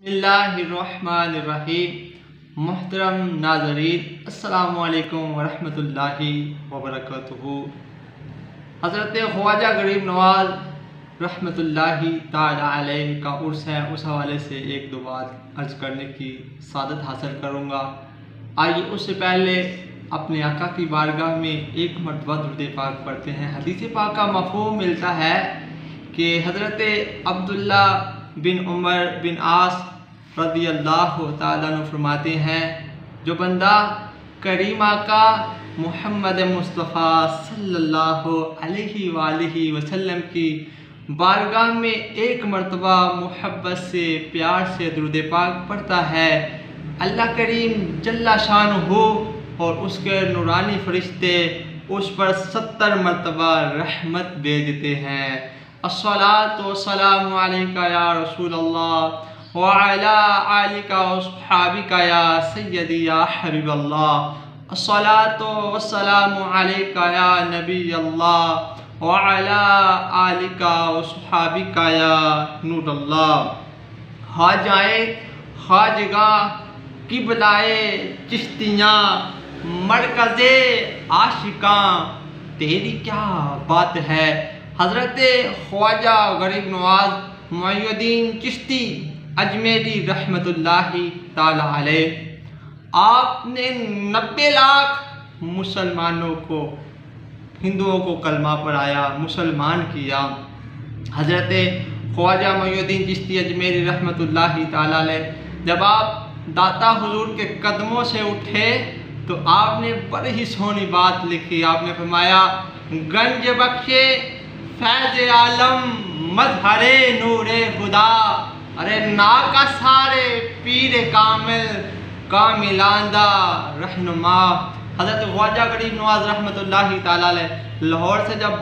बिस्मिल्लाहिर्रहमानिर्रहीम। मुहतरम नाज़रीन, अस्सलामु अलैकुम वरहमतुल्लाहि वबरकातुहू। हज़रत ख्वाजा गरीब नवाज़ रहमतुल्लाहि ताला अलैह का उर्स है, उस हवाले से एक दो बात अर्ज़ करने की सादत हासिल करूँगा। आइए उससे पहले अपने आका की बारगाह में एक मरतबा दुरूद पाक पढ़ते हैं। हदीस पाक का मफ़हूम मिलता है कि हज़रत अब्दुल्ला बिन उमर बिन आस रज़ी अल्लाह तआला अन्हु फरमाते हैं, जो बंदा करीम आका मुहम्मद मुस्तफ़ा सल्लल्लाहु अलैहि वसल्लम की बारगाह में एक मरतबा मुहब्बत से प्यार से दुरूद पाक पढ़ता है, अल्लाह करीम जल्ला शानुहु और उसके नूरानी फरिश्ते उस पर 70 मरतबा रहमत भेज देते हैं। अस्सलातु वस्सलामु अलैका या रसूल अल्लाह व अला आलिका व अस्हाबिका या सय्यदी या हबीब अल्लाह। अस्सलातु वस्सलामु अलैका या नबी अल्लाह व अला आलिका व अस्हाबिका या नूर अल्लाह। हाजाए खाजगाह किबलाए चिश्तियाँ मरकज़े आशिकां, तेरी क्या बात है। हज़रत ख्वाजा गरीब नवाज़ मुइनुद्दीन चिश्ती अजमेरी रहमतुल्लाहि ताला अलैह, आपने 90 लाख मुसलमानों को, हिंदुओं को कलमा पढ़ाया, मुसलमान किया। हज़रत ख्वाजा मुइनुद्दीन चिश्ती अजमेरी रहमतुल्लाहि ताला अलैह जब आप दाता हुजूर के कदमों से उठे तो आपने बड़ी ही सोहनी बात लिखी। आपने फरमाया, गंज बख्शे फैज़ आलम मज़हरे नूरे खुदा, अरे ना का सारे पीर कामिल कामिलांदा रहनुमा। हज़रत ख्वाजा गरीब नवाज़ रहमतुल्लाहि ताला अलैह लाहौर से जब